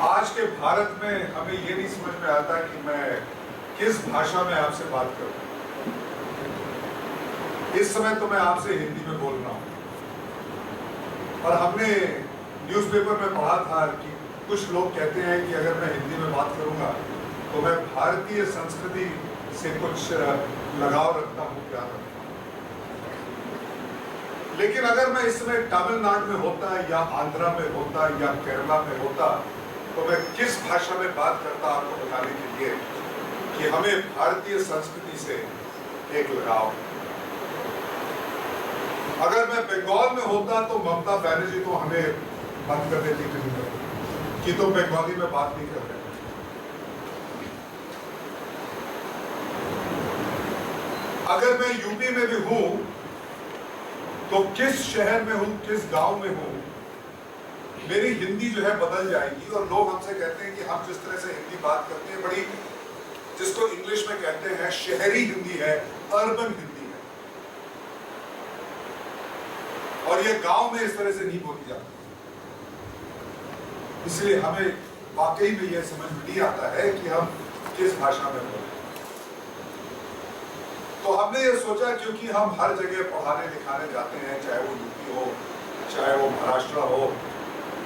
आज के भारत में हमें ये नहीं समझ में आता कि मैं किस भाषा में आपसे बात करूं। इस समय तो मैं आपसे हिंदी में बोल रहा हूं, और हमने न्यूज़पेपर में पढ़ा था कि कुछ लोग कहते हैं कि अगर मैं हिंदी में बात करूंगा तो मैं भारतीय संस्कृति से कुछ लगाव रखता हूं, प्यार रखता हूं। लेकिन अगर मैं इस समय तमिलनाडु में होता या आंध्रा में होता या केरला में होता तो मैं किस भाषा में बात करता, आपको बताने के लिए कि हमें भारतीय संस्कृति से एक लगाव। अगर मैं बंगाल में होता तो ममता बनर्जी तो हमें बंद कर देती थी कि तुम बंगाली में बात नहीं कर रहे। अगर मैं यूपी में भी हूं तो किस शहर में हूं, किस गांव में हूं, मेरी हिंदी जो है बदल जाएगी। और लोग हमसे कहते हैं कि हम जिस तरह से हिंदी बात करते हैं, बड़ी जिसको इंग्लिश में कहते हैं शहरी हिंदी है, अर्बन हिंदी है, और ये गांव में इस तरह से नहीं बोली जाती। इसलिए हमें वाकई में यह समझ में नहीं आता है कि हम किस भाषा में बोलें। तो हमने ये सोचा, क्योंकि हम हर जगह पढ़ाने लिखाने जाते हैं, चाहे वो यूपी हो, चाहे वो महाराष्ट्र हो,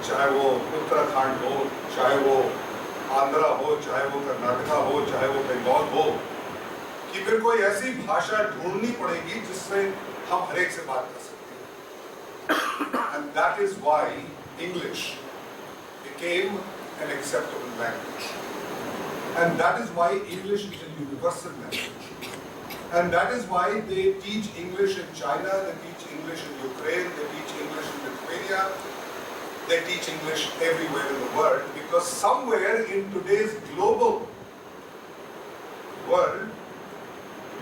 चाहे वो उत्तराखंड हो, चाहे वो आंध्रा हो, चाहे वो कर्नाटका हो, चाहे वो बंगाल हो, कि फिर कोई ऐसी भाषा ढूंढनी पड़ेगी जिससे हम हर एक से बात कर सकते हैं। And that is why English became an acceptable language, and that is why English is a universal language, and that is why they teach English in China, they teach English in Ukraine, they teach English in Lithuania, they teach English everywhere in the world, because somewhere in today's global world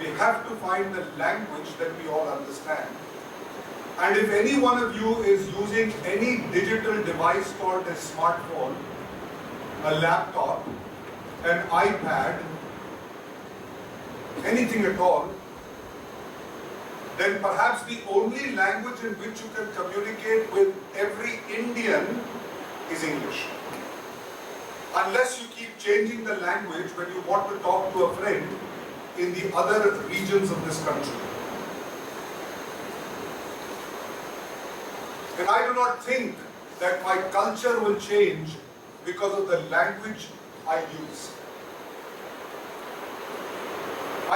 we have to find the language that we all understand. And if any one of you is using any digital device called a smartphone, a laptop, an iPad, anything at all, then perhaps the only language in which you can communicate with every Indian is English. Unless you keep changing the language when you want to talk to a friend in the other regions of this country. And I do not think that my culture will change because of the language I use.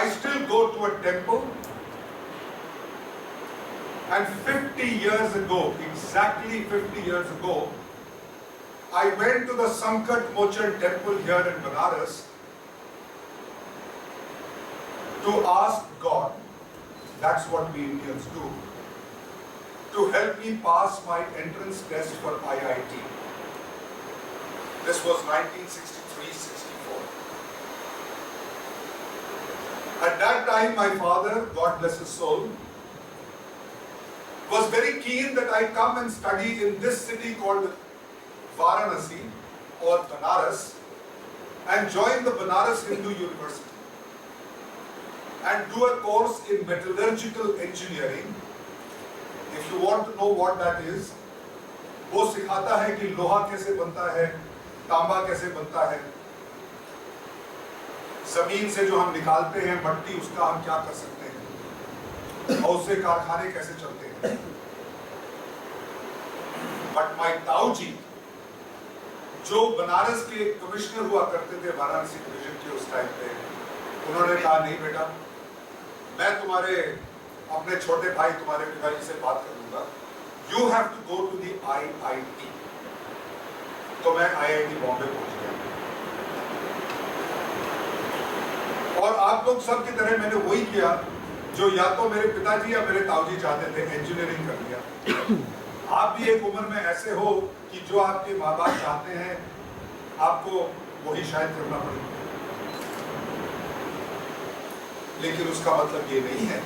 I still go to a temple, and 50 years ago, exactly 50 years ago, I went to the Sankat Mochan temple here in Banaras to ask God, that's what we Indians do, to help me pass my entrance test for IIT. This was 1963-64. At that time, my father, God bless his soul, was very keen that I come and study in this city called Varanasi or Banaras, and join the Banaras Hindu University and do a course in metallurgical engineering. If you want to know what that is, वो सिखाता है कि लोहा कैसे बनता है, तांबा कैसे बनता है, जमीन से जो हम निकालते हैं मट्टी, उसका हम क्या कर सकते हैं, और उससे कारखाने कैसे चलते हैं। बट माय ताऊजी, जो बनारस के कमिश्नर हुआ करते थे वाराणसी डिवीजन के उस टाइम पे, उन्होंने कहा नहीं बेटा, मैं तुम्हारे अपने छोटे भाई तुम्हारे पिताजी से बात कर लूंगा, you have to go to the IIT। तो मैं IIT बॉम्बे पहुंच गया, और आप लोग सब की तरह मैंने वही किया जो या तो मेरे पिताजी या मेरे ताऊजी चाहते थे, इंजीनियरिंग कर लिया। आप भी एक उम्र में ऐसे हो कि जो आपके माँ बाप चाहते हैं आपको वही शायद करना पड़ेगा, लेकिन उसका मतलब ये नहीं है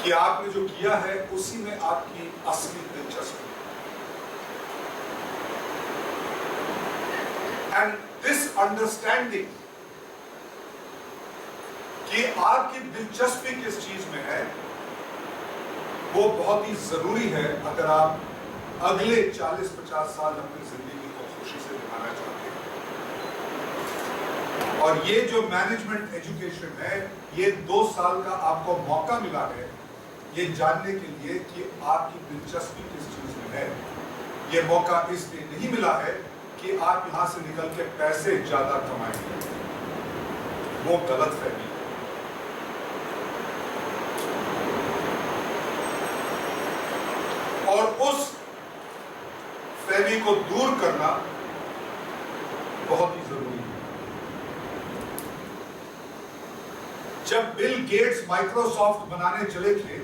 कि आपने जो किया है उसी में आपकी असली दिलचस्पी। एंड दिस अंडरस्टैंडिंग कि आपकी दिलचस्पी किस चीज में है, वो बहुत ही जरूरी है अगर आप अगले 40-50 साल अपनी जिंदगी को खुश खुशी से दिखाना चाहते हैं। और ये जो मैनेजमेंट एजुकेशन है, ये 2 साल का आपको मौका मिला है ये जानने के लिए कि आपकी दिलचस्पी किस चीज में है। ये मौका इसलिए नहीं मिला है कि आप यहां से निकल के पैसे ज्यादा कमाएंगे, वो गलत फहमी है। और उस फहमी को दूर करना बहुत ही जरूरी है। जब बिल गेट्स माइक्रोसॉफ्ट बनाने चले थे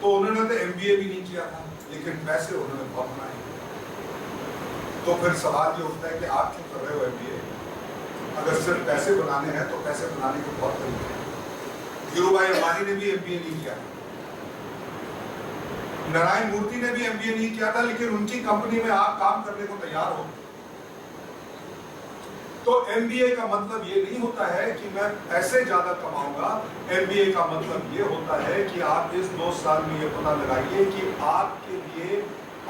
तो उन्होंने तो एमबीए भी नहीं किया था, लेकिन पैसे उन्होंने बहुत बनाए। तो फिर सवाल ये उठता है कि आप क्यों कर रहे हो एमबीए? अगर सिर्फ पैसे बनाने हैं तो पैसे बनाने के बहुत तरीके हैं। धीरूभाई अंबानी ने भी एमबीए नहीं किया, नारायण मूर्ति ने भी एमबीए नहीं किया था, लेकिन उनकी कंपनी में आप काम करने को तैयार हो। तो एमबीए का मतलब ये नहीं होता है कि मैं पैसे ज्यादा कमाऊंगा। एमबीए का मतलब ये होता है कि आप इस 2 साल में ये पता लगाइए कि आपके लिए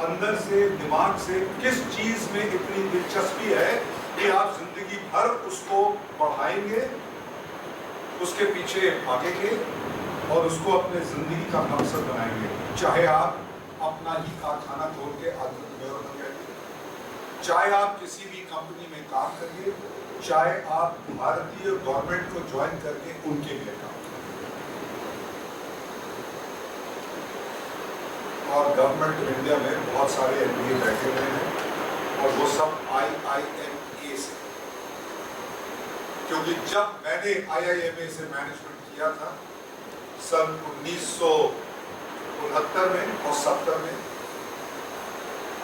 अंदर से, दिमाग से किस चीज में इतनी दिलचस्पी है कि आप जिंदगी भर उसको बढ़ाएंगे, उसके पीछे भागेंगे और उसको अपने जिंदगी का मकसद बनाएंगे। चाहे आप अपना ही कारखाना खोल के आत्मनिर्भर बन जाइए, चाहे आप किसी भी कंपनी में काम करिए, चाहे आप भारतीय गवर्नमेंट को ज्वाइन करके उनके लिए काम करिए। और गवर्नमेंट ऑफ इंडिया में बहुत सारे एमबीए बैठे हुए हैं और वो सब IIMA से, क्योंकि जब मैंने IIMA से मैनेजमेंट किया था सन 1969 में और 70 में,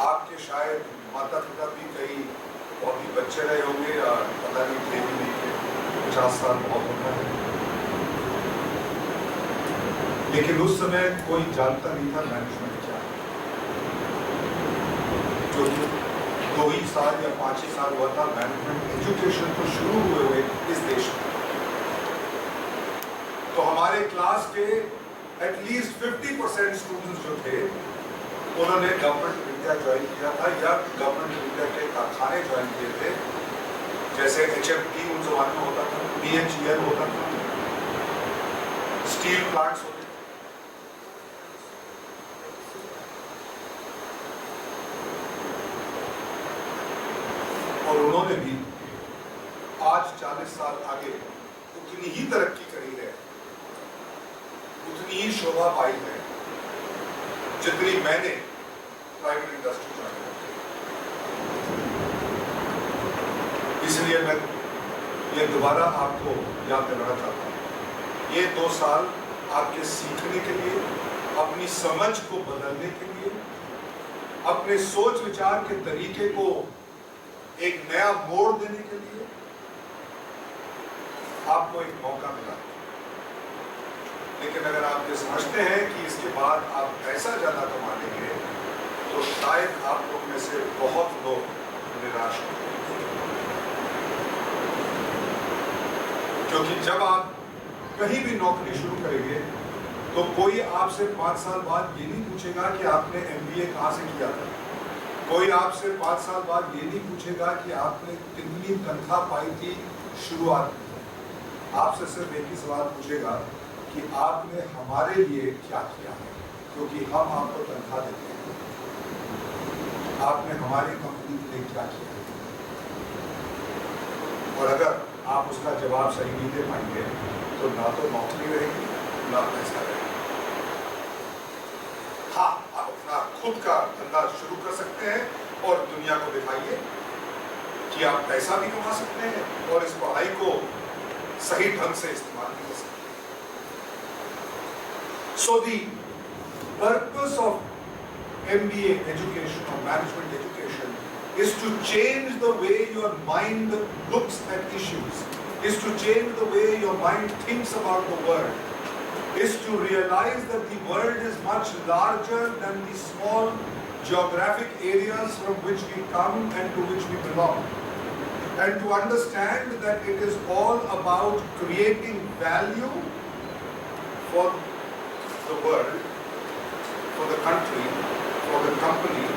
आपके शायद माता पिता भी कई बहुत ही बच्चे रहे होंगे या पता नहीं थे भी नहीं थे, 50 साल बहुत होता है, लेकिन उस समय कोई जानता नहीं था मैनेजमेंट क्या है। क्योंकि 2 ही साल या 5 ही साल हुआ था मैनेजमेंट एजुकेशन तो शुरू हुए इस देश में। तो हमारे क्लास के एटलीस्ट 50% स्टूडेंट्स जो थे उन्होंने गवर्नमेंट ऑफ इंडिया ज्वाइन किया था या गवर्नमेंट ऑफ इंडिया के कारखाने ज्वाइन किए थे, जैसे HFT उन जमाने में होता था, BHEL होता था, स्टील प्लांट्स होते थे। और उन्होंने भी आज 40 साल आगे उतनी ही तरक्की करी है, उतनी ही शोभा पाई है जितनी मैंने प्राइवेट इंडस्ट्री ज्वाइन की। इसलिए मैं ये दोबारा आपको याद दिलाना चाहता हूँ, ये 2 साल आपके सीखने के लिए, अपनी समझ को बदलने के लिए, अपने सोच विचार के तरीके को एक नया मोड़ देने के लिए आपको एक मौका मिला। लेकिन अगर आप ये समझते हैं कि इसके बाद आप पैसा ज्यादा कमा लेंगे तो शायद आप लोग में से बहुत लोग निराश होंगे। क्योंकि जब आप कहीं भी नौकरी शुरू करेंगे तो कोई आपसे 5 साल बाद ये नहीं पूछेगा कि आपने MBA कहाँ से किया था, कोई आपसे 5 साल बाद ये नहीं पूछेगा कि आपने कितनी तनख्वाह पाई थी शुरुआत में। आपसे सिर्फ एक ही सवाल पूछेगा कि आपने हमारे लिए क्या किया है, क्योंकि हम आपको तनख्वाह देते हैं, आपने हमारी कंपनी के लिए क्या किया है। और अगर आप उसका जवाब सही नहीं दे पाएंगे तो ना तो नौकरी रहेगी ना पैसा रहेगा। हाँ, आप अपना खुद का धंधा शुरू कर सकते हैं और दुनिया को दिखाइए कि आप पैसा भी कमा सकते हैं और इस पढ़ाई को सही ढंग से इस्तेमाल भी कर सकते हैं। So the purpose of MBA education or management education is to change the way your mind looks at issues, is to change the way your mind thinks about the world, is to realize that the world is much larger than the small geographic areas from which we come and to which we belong, and to understand that it is all about creating value for the world, for the country, for the company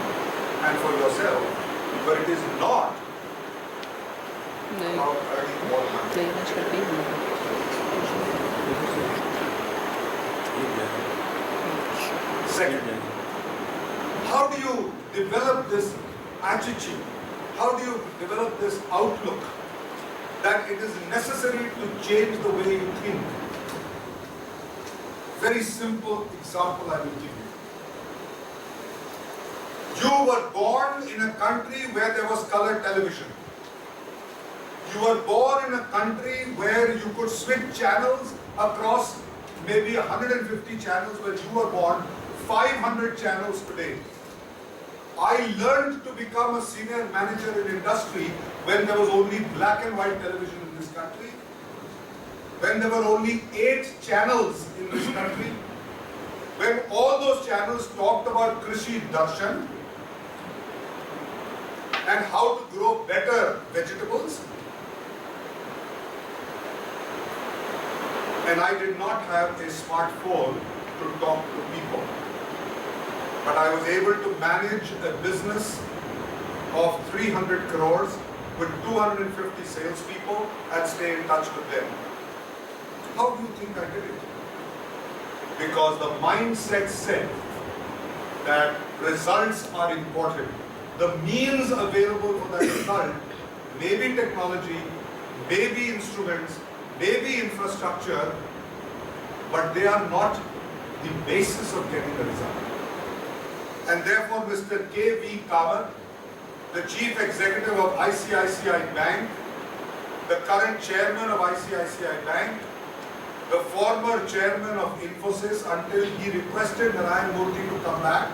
and for yourself but it is not नहीं about earning more money. लेना चाहिए Second, how do you develop this attitude? How do you develop this outlook that it is necessary to change the way you think? Very simple example I will give you. You were born in a country where there was color television. You were born in a country where you could switch channels across maybe 150 channels when you were born, 500 channels today. I learned to become a senior manager in industry when there was only black and white television in this country, when there were only 8 channels in this country, when all those channels talked about Krishi Darshan and how to grow better vegetables. And I did not have a smartphone to talk to people. But I was able to manage a business of 300 crores with 250 salespeople and stay in touch with them. How do you think I did it? Because the mindset said that results are important. The means available for that result may be technology, may be instruments, may be infrastructure, but they are not the basis of getting the result. And therefore, Mr. K.V. Kamath, the Chief Executive of ICICI Bank, the current Chairman of ICICI Bank, the former Chairman of Infosys until he requested Narayan Murthy to come back,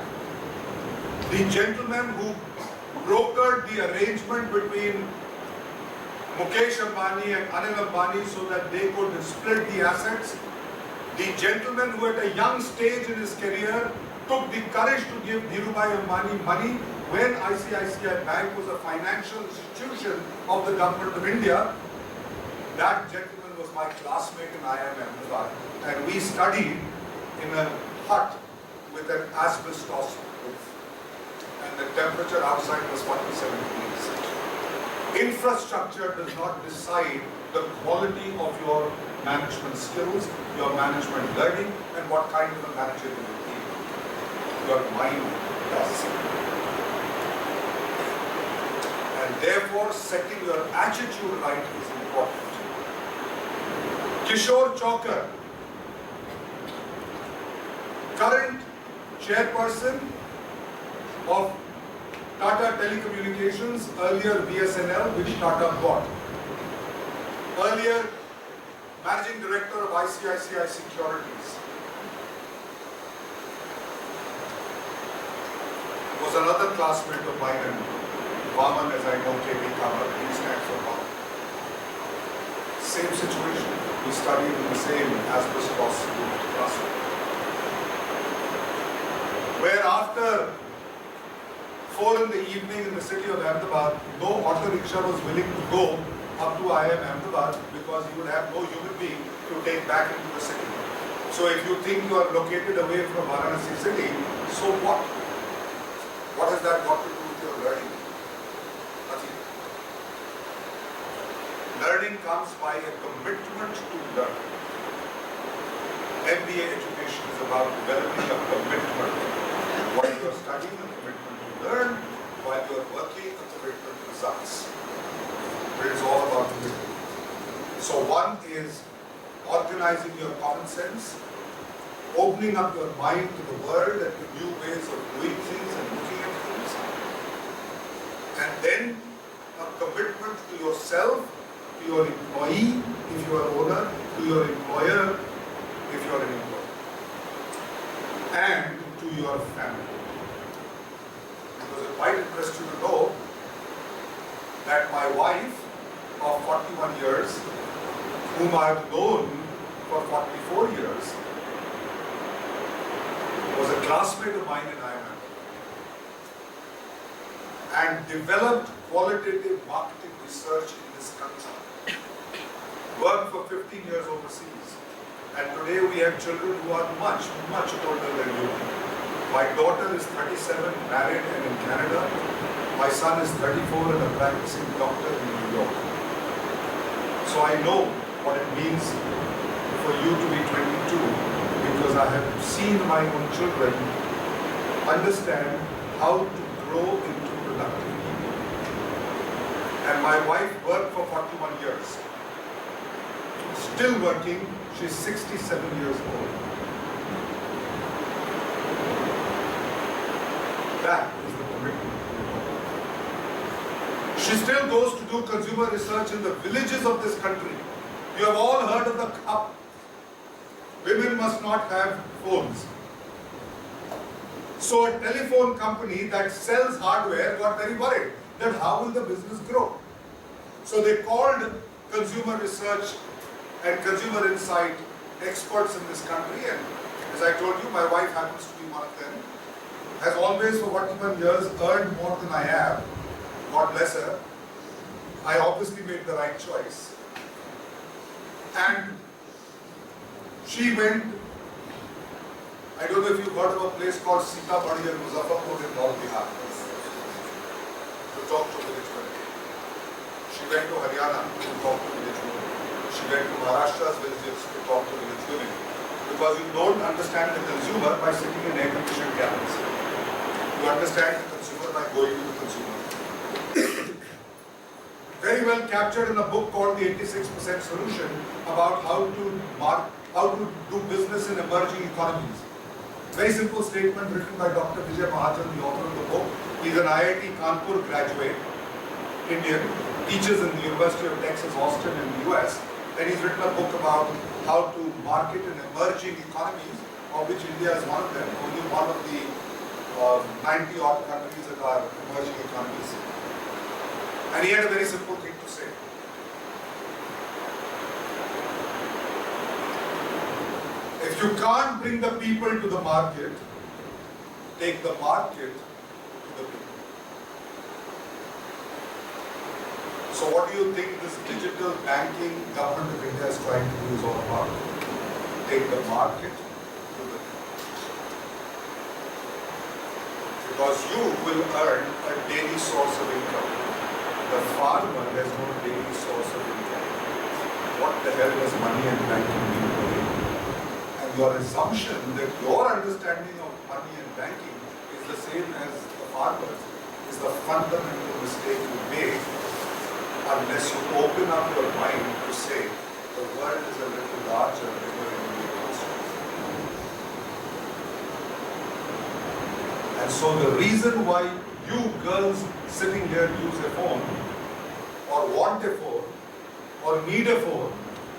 the gentleman who brokered the arrangement between Mukesh Ambani and Anil Ambani so that they could split the assets, the gentleman who at a young stage in his career took the courage to give Dhirubhai Ambani money when ICICI Bank was a financial institution of the government of India. That gentleman was my classmate in IIM Ahmedabad, and we studied in a hut with an asbestos roof, and the temperature outside was 47 degrees. Infrastructure does not decide the quality of your management skills, your management learning, and what kind of a manager you will be. Your mind does. And therefore, setting your attitude right is important. Kishore Chokar, current chairperson of Tata Telecommunications, earlier BSNL, which Tata bought. Earlier, managing director of ICICI Securities. Was another classmate of mine, and Vaman, as I know, K.V. Kamath, he stands for Vaman. Same situation. We studied in the same asbestos classroom. Where after 4 in the evening in the city of Ahmedabad, no auto rickshaw was willing to go up to IIM Ahmedabad because you would have no human being to take back into the city. So if you think you are located away from Varanasi city, so what? What has that got to do with your learning? Nothing. Learning comes by a commitment to learn. MBA education is about developing a commitment. While you are studying, a commitment to learn. While you are working, a commitment to results. It is all about commitment. So one is organizing your common sense, opening up your mind to the world and to new ways of doing things and looking at things. And then a commitment to yourself, to your employee, if you are owner, to your employer, if you are an employee, and to your family. Because it might interest you to know that my wife of 41 years, whom I have known for 44 years, was a classmate of mine in IIM and developed qualitative marketing research in this country. Worked for 15 years overseas. And today we have children who are much, much older than you. My daughter is 37, married and in Canada. My son is 34 and a practicing doctor in New York. So I know what it means for you to be 22 because I have seen my own children understand how to grow into productive people. And my wife worked for 41 years. Still working, she's 67 years old. That is the commitment. She still goes to do consumer research in the villages of this country. You have all heard of the cup. Women must not have phones. So a telephone company that sells hardware got very worried that how will the business grow? So they called consumer research and consumer insight experts in this country, and as I told you, my wife happens to be one of them. Has always for 41 years earned more than I have. God bless her. I obviously made the right choice. And she went, I don't know if you've heard of a place called Sitamarhi and Muzaffarpur in North Bihar, to talk to village women. She went to Haryana to talk to village women. She went to Maharashtra's villages to talk to village women. Because you don't understand the consumer by sitting in air-conditioned cabins. You understand the consumer by going to the consumer. Very well captured in a book called The 86% Solution about how to do business in emerging economies. Very simple statement written by Dr. Vijay Mahajan, the author of the book. He's an IIT Kanpur graduate, Indian, teaches in the University of Texas, Austin in the US, and he's written a book about how to market in emerging economies, of which India is one of them, only one of the 90 odd countries that are emerging economies. And he had a very simple thing to say. If you can't bring the people to the market, take the market to the people. So what do you think this digital banking government of India is trying to do is all about? Take the market to the people. Because you will earn a daily source of income. The farmer has no daily source of income. What the hell does money and banking mean for him? And your assumption that your understanding of money and banking is the same as the farmers is the fundamental mistake you make unless you open up your mind to say the world is a little larger than your immediate constraint. And so the reason why you girls sitting here use a phone, or want a phone, or need a phone,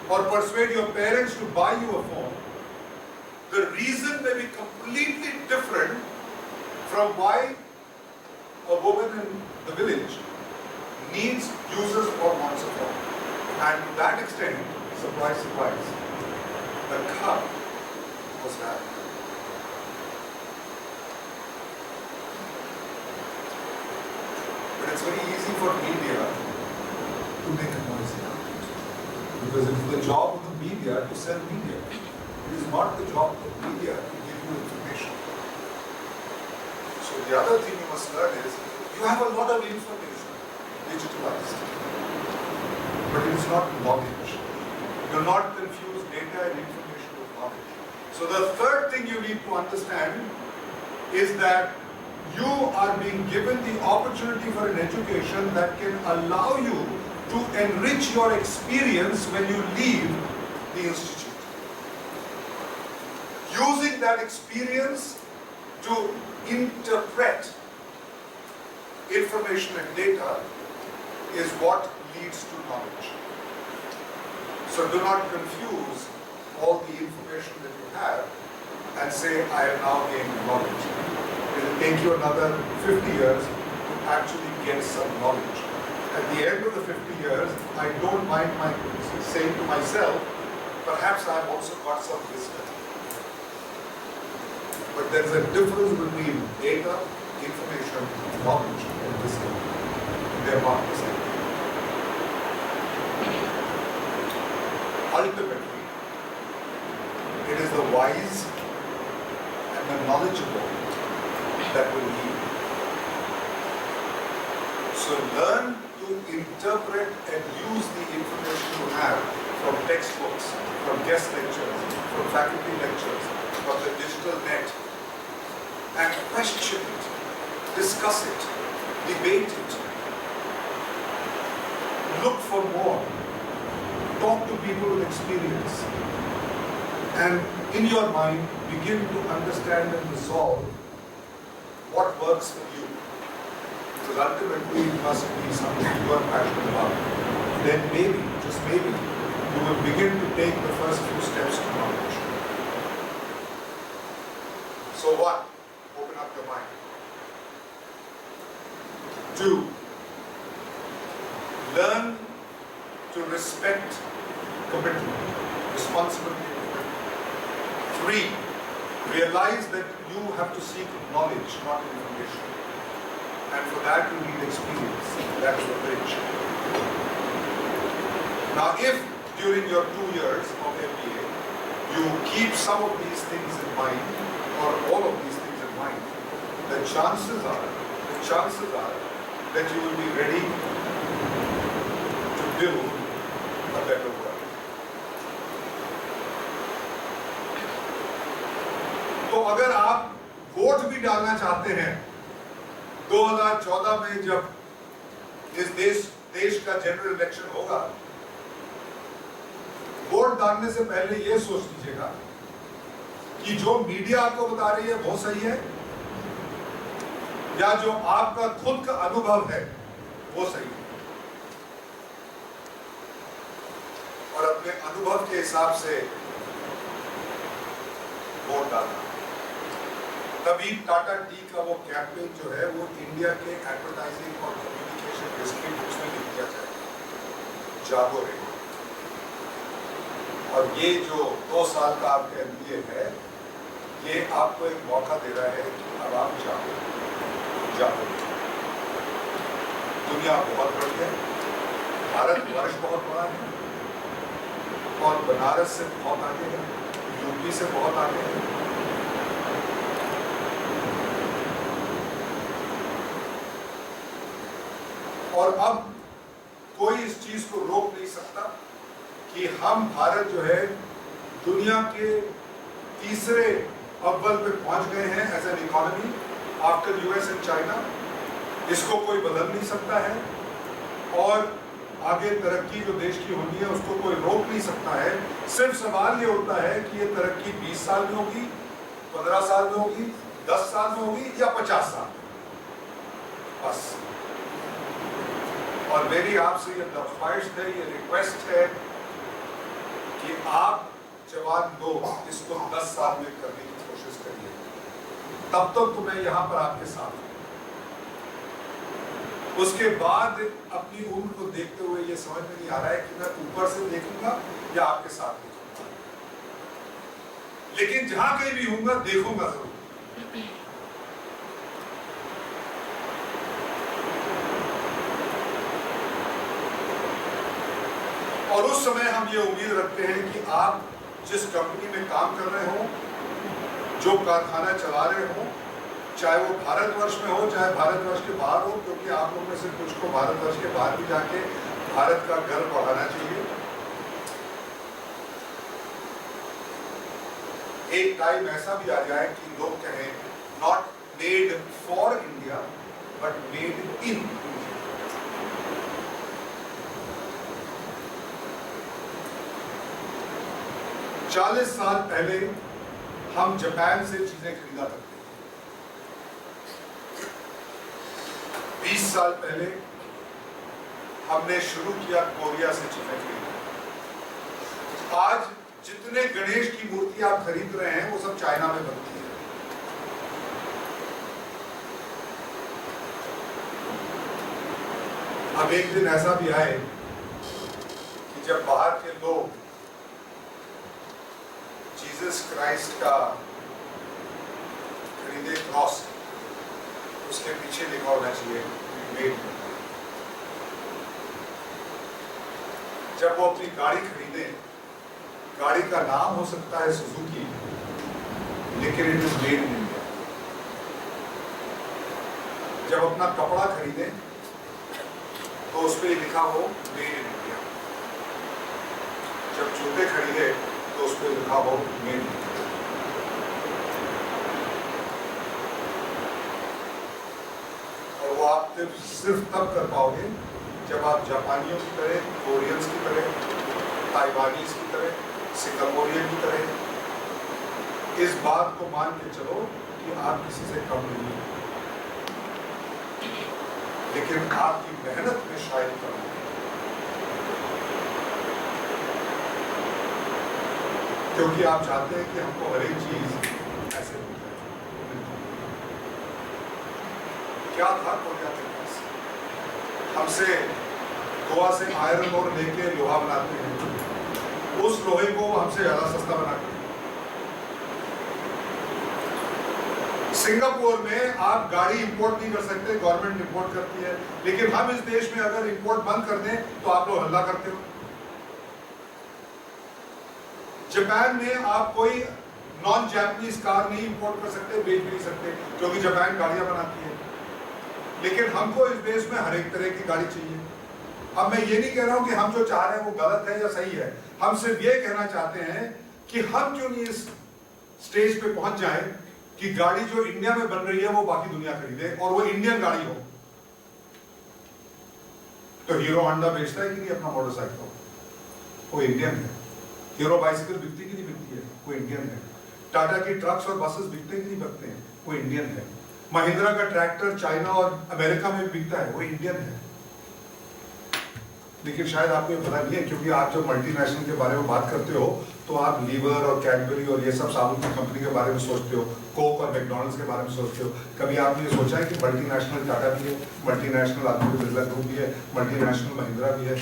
or persuade your parents to buy you a phone, the reason may be completely different from why a woman in the village needs, uses, or wants a phone. And to that extent, surprise, surprise, the cup was that. But it's very easy for media to make a noise about it. Because it is the job of the media to sell media. It is not the job of the media to give you information. So the other thing you must learn is, you have a lot of information digitalized. But it is not knowledge. Do not confuse data and information with knowledge. So the third thing you need to understand is that you are being given the opportunity for an education that can allow you to enrich your experience when you leave the institute. Using that experience to interpret information and data is what leads to knowledge. So do not confuse all the information that you have and say, I have now gained knowledge. It will take you another 50 years to actually get some knowledge. At the end of the 50 years, I don't mind saying to myself, perhaps I have also got some wisdom. But there is a difference between data, information, knowledge, and wisdom. They are not the same. Ultimately, it is the wise and the knowledgeable that will lead. So learn to interpret and use the information you have from textbooks, from guest lectures, from faculty lectures, from the digital net, and question it, discuss it, debate it, look for more, talk to people with experience, and in your mind begin to understand and resolve what works for you. Because ultimately it must be something you are passionate about. Then maybe, just maybe, you will begin to take the first few steps to knowledge. So what? Open up your mind. 2. Learn to respect commitment, responsibility. 3. Realize that you have to seek knowledge, not information. And for that you need experience. That is the bridge. Now if during your 2 years of MBA, you keep some of these things in mind, or all of these things in mind, the chances are that you will be ready to build a better world. तो अगर आप vote भी डालना चाहते हैं 2014 में जब इस देश का जनरल इलेक्शन होगा, वोट डालने से पहले यह सोच लीजिएगा कि जो मीडिया आपको बता रही है वो सही है या जो आपका खुद का अनुभव है वो सही है, और अपने अनुभव के हिसाब से वोट डालना। तभी टाटा टी का वो कैंपेन जो है वो इंडिया के एडवर्टाइजिंग और कम्युनिकेशन हिस्ट्री बुक्स में लिख दिया जाएगा, जागो रे। और ये जो 2 साल का आपका MBA है, ये आपको एक मौका दे रहा है कि अब आप जागो। दुनिया बहुत बड़ी है, भारतवर्ष बहुत बड़ा है, और बनारस से बहुत आगे है, यूपी से बहुत आगे है। और अब कोई इस चीज को रोक नहीं सकता कि हम भारत जो है दुनिया के तीसरे अव्वल पे पहुंच गए हैं as an economy after US and China. इसको कोई बदल नहीं सकता है, और आगे तरक्की जो देश की होनी है उसको कोई रोक नहीं सकता है। सिर्फ सवाल ये होता है कि ये तरक्की 20 साल में होगी, 15 साल में होगी, 10 साल में होगी या 50 साल में, बस। और मेरी आपसे ये दरख्वास्त है, ये रिक्वेस्ट है कि आप जवाब दो, इसको 10 साल में करने की कोशिश करिए। तब तक तो मैं यहाँ पर आपके साथ हूँ। उसके बाद अपनी उम्र को देखते हुए ये समझ में नहीं आ रहा है कि मैं ऊपर से देखूंगा या आपके साथ देखूंगा, लेकिन जहां कहीं भी हूंगा देखूंगा जरूर। और उस समय हम ये उम्मीद रखते हैं कि आप जिस कंपनी में काम कर रहे हो, जो कारखाना चला रहे हो, चाहे वो भारतवर्ष में हो चाहे भारतवर्ष के बाहर हो, क्योंकि आप लोग में से कुछ को भारतवर्ष के बाहर भी जाके भारत का गर्व बढ़ाना चाहिए। एक टाइम ऐसा भी आ जाए कि लोग कहें not made for India but made in India. 40 साल पहले हम जापान से चीजें खरीदा करते थे। 20 साल पहले हमने शुरू किया कोरिया से चीजें खरीदना। आज जितने गणेश की मूर्ति आप खरीद रहे हैं वो सब चाइना में बनती है। अब एक दिन ऐसा भी आए कि जब बाहर के लोग जीसस क्राइस्ट का खरीदे क्रॉस, उसके पीछे लिखा होना चाहिए मेड। जब वो अपनी गाड़ी खरीदे, गाड़ी का नाम हो सकता है सुजुकी, लेकिन it is made in India. जब अपना कपड़ा खरीदे तो उस पर लिखा हो मेड इन इंडिया। जब जूते खरीदे तो उस पर लिखा हो मेड इन इंडिया। और वो आप सिर्फ तब कर पाओगे जब आप जापानियों की तरह, कोरियंस की तरह, ताइवानीज की तरह, सिंगापुरियन की तरह इस बात को मान के चलो कि आप किसी से कम नहीं हो, लेकिन आपकी मेहनत में शायद कम है। क्योंकि आप चाहते हैं कि हमको हर एक चीज ऐसे मिल जाए। क्या था कोरिया के पास? हमसे गोवा से आयरन ओर लेके लोहा बनाते हैं, उस लोहे को हमसे ज्यादा सस्ता बनाते हैं। सिंगापुर में आप गाड़ी इंपोर्ट नहीं कर सकते, गवर्नमेंट इंपोर्ट करती है, लेकिन हम इस देश में अगर इंपोर्ट बंद कर दें तो आप लोग हल्ला करते हो। जापान में आप कोई नॉन जापानीज कार नहीं इंपोर्ट कर सकते, बेच भी नहीं सकते, क्योंकि जापान गाड़ियां बनाती है। लेकिन हमको इस देश में हर एक तरह की गाड़ी चाहिए। अब मैं ये नहीं कह रहा हूं कि हम जो चाह रहे हैं वो गलत है या सही है, हम सिर्फ ये कहना चाहते हैं कि हम क्यों नहीं इस स्टेज पे पहुंच जाए कि गाड़ी जो इंडिया में बन रही है वो बाकी दुनिया खरीदे और वो इंडियन गाड़ी हो। तो हीरो होंडा बेचता है कि नहीं अपना मोटरसाइकिल? वो इंडियन है। हीरो बाइसिकल बिकती कि नहीं बिकती है? वो इंडियन है। टाटा की ट्रक्स और बसेस बिकते कि नहीं बिकते हैं? वो इंडियन है। महिंद्रा का ट्रैक्टर चाइना और अमेरिका में भी बिकता है, वो इंडियन है। लेकिन शायद आपको ये पता नहीं है, क्योंकि आप जब मल्टीनेशनल के बारे में बात करते हो तो आप लीवर और कैडबरी और ये सब साबुन की कंपनी के बारे में सोचते हो, कोक और मैकडॉनल्ड्स के बारे में सोचते हो। कभी आपने ये सोचा है कि मल्टीनेशनल टाटा भी है, मल्टीनेशनल आदित्य बिरला ग्रुप भी है, मल्टीनेशनल महिंद्रा भी है,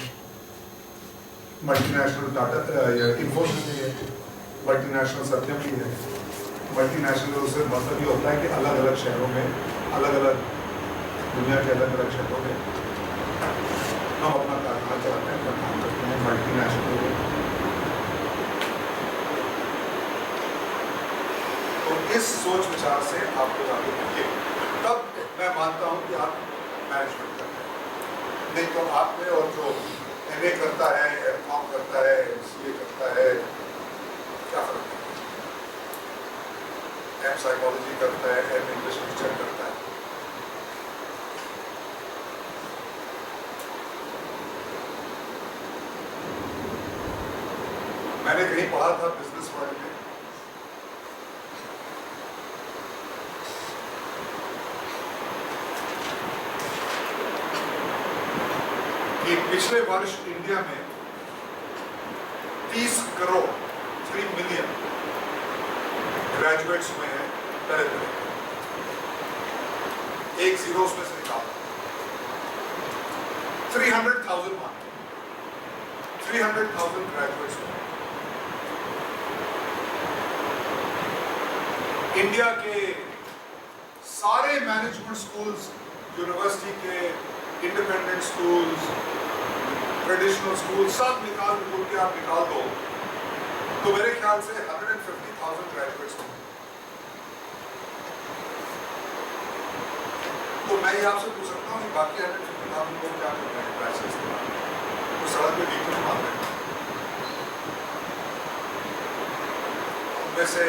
मल्टीनेशनल टाटा इंफोसिस भी है, मल्टीनेशनल सत्यम भी है। मल्टीनेशनल से मतलब ये होता है कि अलग अलग शहरों में, अलग अलग दुनिया के अलग अलग शहरों में हम अपना कारखाना चलाते हैं, अपना काम करते हैं। मल्टीनेशनल है। तो इस सोच विचार से आप लोग आगे बढ़िए, तब मैं मानता हूं कि आप मैनेजमेंट करते हैं। नहीं तो आप में और जो MA करता है, MCOM करता है, MCA करता है, क्या फर्क है? M साइकोलॉजी करता है, M इंग्लिश टीचर करता है। मैंने कहीं पढ़ा था बिजनेस वर्ल्ड में कि पिछले वर्ष इंडिया में 30 करोड़ 3 मिलियन ग्रेजुएट्स हुए हैं तरह तरह के। एक जीरो उसमें से निकाला 300,000 मान 300,000 ग्रेजुएट्स हुए। इंडिया के सारे मैनेजमेंट स्कूल्स, यूनिवर्सिटी के, इंडिपेंडेंट स्कूल्स, ट्रेडिशनल स्कूल सब निकाल के आप निकाल दो तो मेरे ख्याल से 150,000 ग्रेजुएट्स होंगे। तो मैं ये आपसे पूछ सकता हूँ कि बाकी 150,000 लोग क्या कर रहे हैं क्लासेस के बाद? तो सड़क पे वीकेंड मार रहे हैं। उनमें से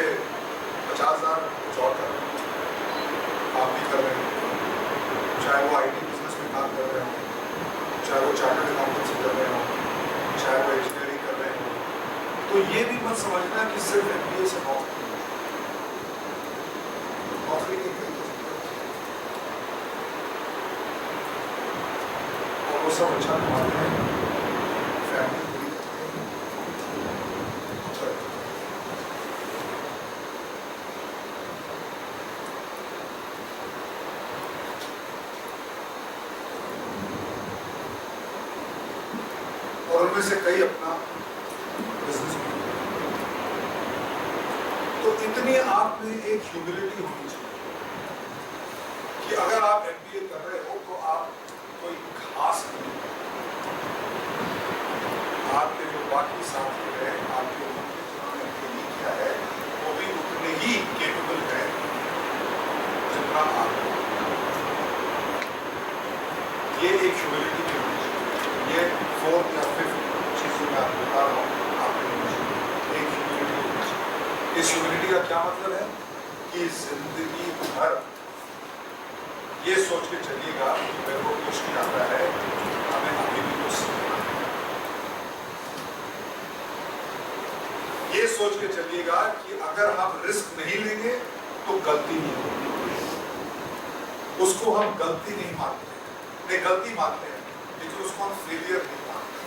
50,000 कुछ और कर रहे हैं, काम भी कर रहे हैं, चाहे वो IT बिजनेस में काम कर रहे हो, चाहे वो चार्टर्ड अकाउंटेंसी कर रहे हो, चाहे वो इंजीनियरिंग कर रहे हो। तो ये भी मत समझना कि सिर्फ MBA से नौकरी नहीं करी और वो सब अच्छा कमाते हैं, फैमिली पूरी करते हैं। और उनमें से कई अपना बिजनेस भी। तो इतनी आप में एक ह्यूमिलिटी होनी चाहिए कि अगर आप MBA कर रहे हो तो आप कोई खास नहीं, आपके जो बाकी साथी हैं, आपके जिन्होंने MBA किया है वो भी उतने ही केपेबल हैं जितना आप। ये एक ह्यूमिलिटी की होनी चाहिए। ये 4th या 5th चीज़ जो मैं आपको बता रहा हूँ, आपने एक ह्यूमिलिटी होनी चाहिए। इस ह्यूमिलिटी का क्या मतलब है कि जिंदगी भर ये सोच के चलिएगा कि मेरे को कुछ नहीं आता है, हमें अभी भी कुछ सीखना है। ये सोच के चलिएगा कि अगर हम रिस्क नहीं लेंगे तो गलती नहीं होगी। उसको हम गलती नहीं मानते, नहीं गलती मानते हैं, लेकिन उसको हम फेलियर नहीं मानते।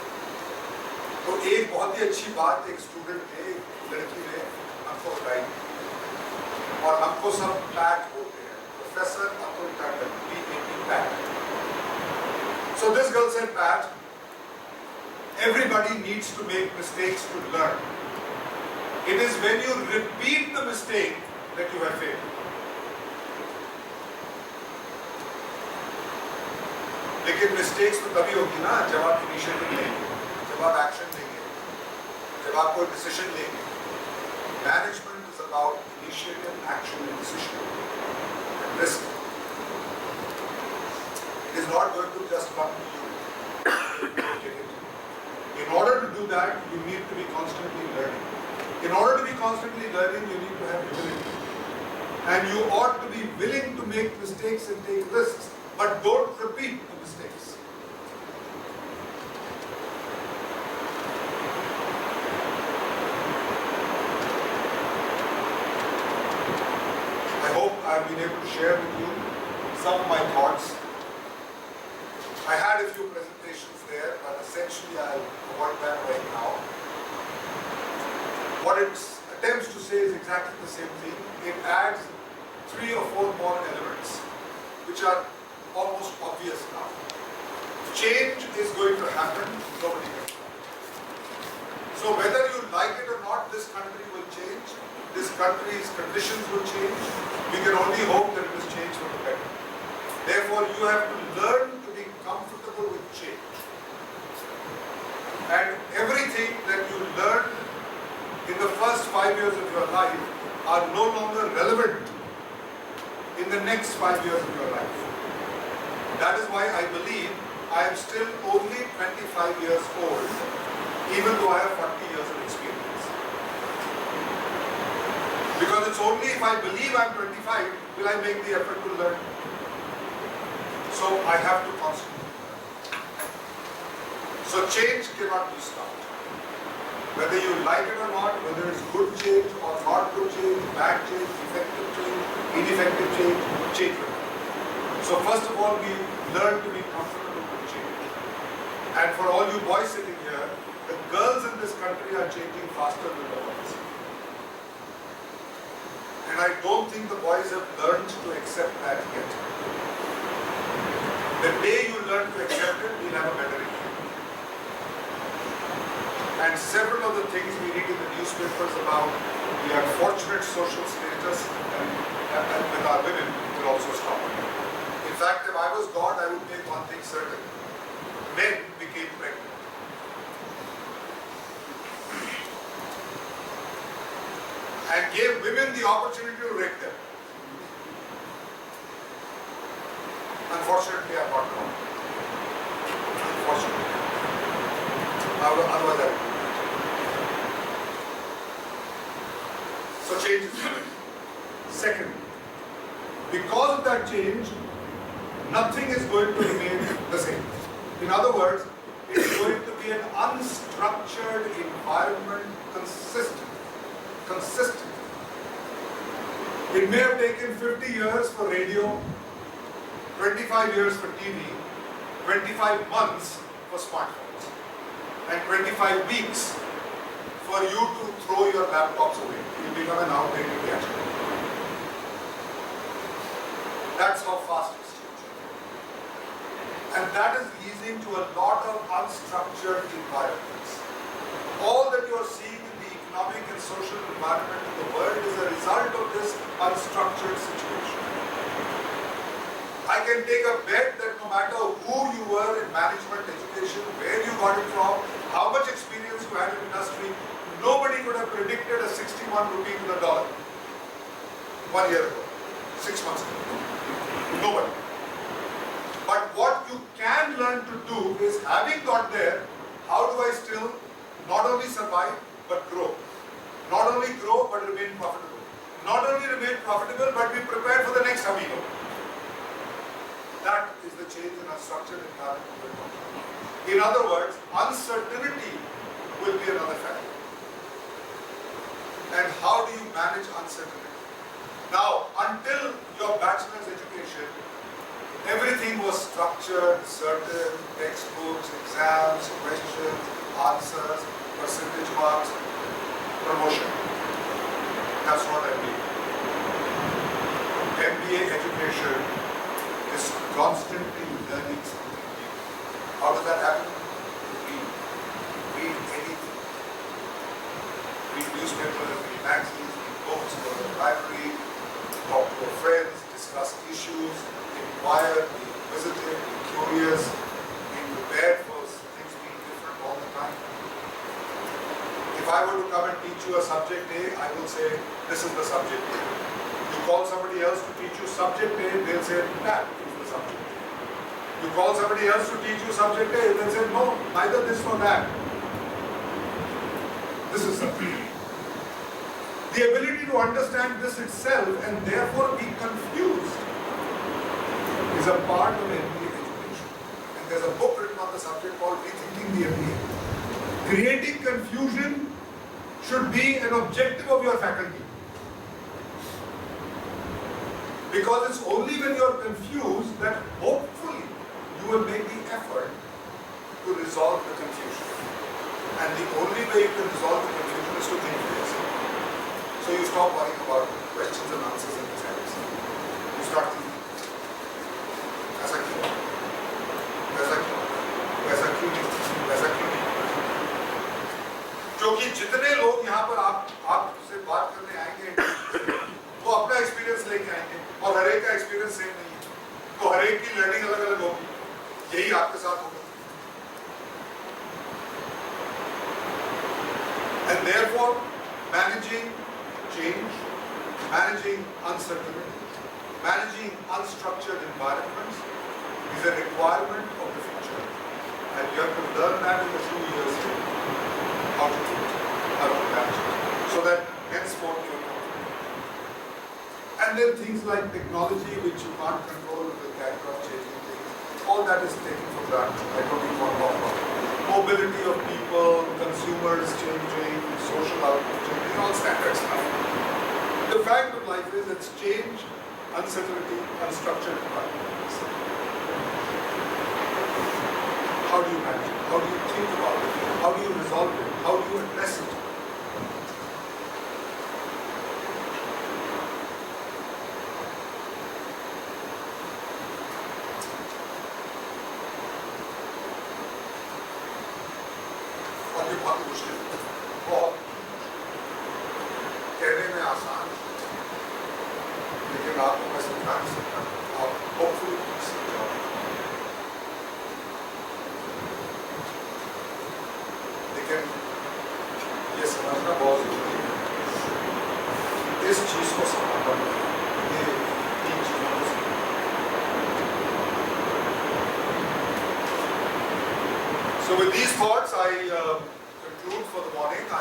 तो एक बहुत ही अच्छी बात एक स्टूडेंट ने, एक लड़की ने हमको बताई, और हमको सब पैट बोलते हैं, professor Atul Tandon, PAT. So this girl said, Pat, everybody needs to make mistakes to learn. It is when you repeat the mistake that you have failed. लेकिन मिस्टेक्स तो तभी होगी ना जब आप इनिशिएटिव लेंगे, जब आप एक्शन लेंगे, जब आप कोई डिसीजन लेंगे। Management is about initiative, action and decision and risk. It is not going to just come to you. In order to do that, you need to be constantly learning. In order to be constantly learning, you need to have humility. And you ought to be willing to make mistakes and take risks, but don't repeat the mistakes. I hope I have been able to share with you some of my thoughts. I had a few presentations there, but essentially I'll avoid that right now. What it attempts to say is exactly the same thing. It adds 3 or 4 more elements, which are almost obvious now. Change is going to happen, nobody can stop it. So whether you like it or not, this country will change. This country's conditions will change. We can only hope that it will change for the better. Therefore, you have to learn to be comfortable with change. And everything that you learned in the first 5 years of your life are no longer relevant in the next 5 years of your life. That is why I believe I am still only 25 years old, even though I have 40 years of experience. Because it's only if I believe I'm 25 will I make the effort to learn. So I have to constantly learn. So change cannot be stopped. Whether you like it or not, whether it's good change or not good change, bad change, effective change, ineffective change, change will happen. So first of all, we learn to be comfortable with change. And for all you boys sitting here, the girls in this country are changing faster than the boys. And I don't think the boys have learned to accept that yet. The day you learn to accept it, we'll have a better India. And several of the things we read in the newspapers about the unfortunate social status and with our women will also stop. In fact, if I was God, I would make one thing certain. Men became pregnant. And gave women the opportunity to rape them. Unfortunately, I'm not wrong. Unfortunately. Otherwise, I would. So change is coming. Second, because of that change, nothing is going to remain the same. In other words, it's going to be an unstructured environment consistent. It may have taken 50 years for radio, 25 years for TV, 25 months for smartphones, and 25 weeks for you to throw your laptops away. You become an outdated gadget. That's how fast it's changing. And that is leading to a lot of unstructured environments. All that you are seeing in the economic and social environment of the world is a result of this unstructured situation. I can take a bet that no matter who you were in management, education, where you got it from, how much experience you had in industry, nobody could have predicted a 61 rupee to the dollar 1 year ago, 6 months ago. Nobody. But what you can learn to do is, having got there, how do I still not only survive but grow? Not only grow but remain profitable. Not only remain profitable but be prepared for the next amigo. That is the change in our structure in Bharat. In other words, uncertainty will be another factor. And how do you manage uncertainty? Now, until your bachelor's education, everything was structured, certain, textbooks, exams, questions, answers, percentage marks, promotion. That's not MBA. MBA education is constantly learning something new. How does that happen? Read. Read anything. Read newspapers, read magazines, read books, go to the library, talk to your friends, discuss issues, inquire, be inquisitive, be curious, be prepared for things being different all the time. If I were to come and teach you a subject A, I will say, this is the subject A. You call somebody else to teach you subject A, they'll say, that is the subject A. You call somebody else to teach you subject A, they'll say, no, neither this nor that. This is subject A. The ability to understand this itself and therefore be confused is a part of MBA education. And there's a book written on the subject called Rethinking the MBA. Creating confusion should be an objective of your faculty. Because it's only when you're confused that hopefully you will make the effort to resolve the confusion. And the only way you can resolve the confusion is to think for yourself. So you stop worrying about questions and answers in exams. You start thinking, ऐसा क्यों? ऐसा क्यों? ऐसा क्यों नहीं? ऐसा क्यों नहीं? क्योंकि जितने लोग यहाँ पर आपसे बात करने आएंगे, वो अपना एक्सपीरियंस लेके आएंगे और हर एक का एक्सपीरियंस सेम नहीं है, तो हर एक की लर्निंग अलग अलग होगी। यही आपके साथ होगा। And therefore, managing change, managing uncertainty, managing unstructured environments is a requirement of the future. And you have to learn that in the 2 years how to do it, how to manage it, so that henceforth you are confident. And then things like technology which you can't control with the character of changing things, all that is taken for granted. I don't even want to talk about it. Mobility of people, consumers changing, social output changing, all standard stuff. The fact of life is it's change, uncertainty, unstructured environments. How do you manage it? How do you think about it? How do you resolve it? How do you address it? और ये बहुत मुश्किल है, बहुत कहने में आसान, लेकिन आपको मैं समझा नहीं सकता, आप होपफुली सीख जाओगे। लेकिन ये समझना बहुत जरूरी है, इस चीज को समझना, ये तीन चीजों को समझना। So with these thoughts, I conclude for the morning. I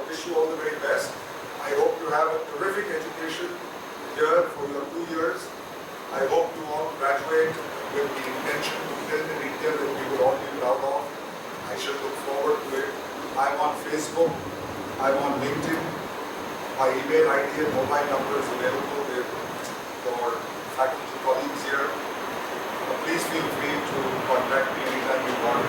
wish you all the very best. I hope you have a terrific education here for your 2 years. I hope you all graduate with the intention to build an India that we will all be proud of. I shall look forward to it. I'm on Facebook. I'm on LinkedIn. My email ID and mobile number is available with your faculty colleagues here. Please feel free to contact me anytime you want.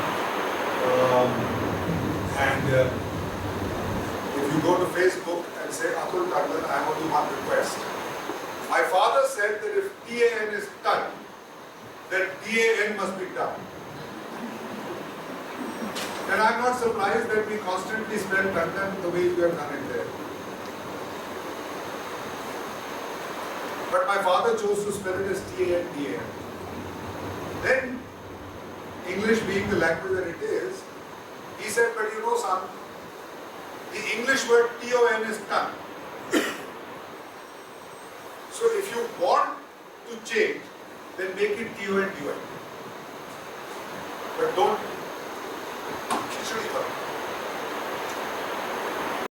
If you go to Facebook and say Atul Tandon, I have only one request. My father said that if TAN is done, then DAN must be done. And I'm not surprised that we constantly spell Tandon the way you have done it there. But my father chose to spell it as TAN. Then, English being the language that it is, he said, but you know son, the English word TON is done. So if you want to change, then make it TON. But don't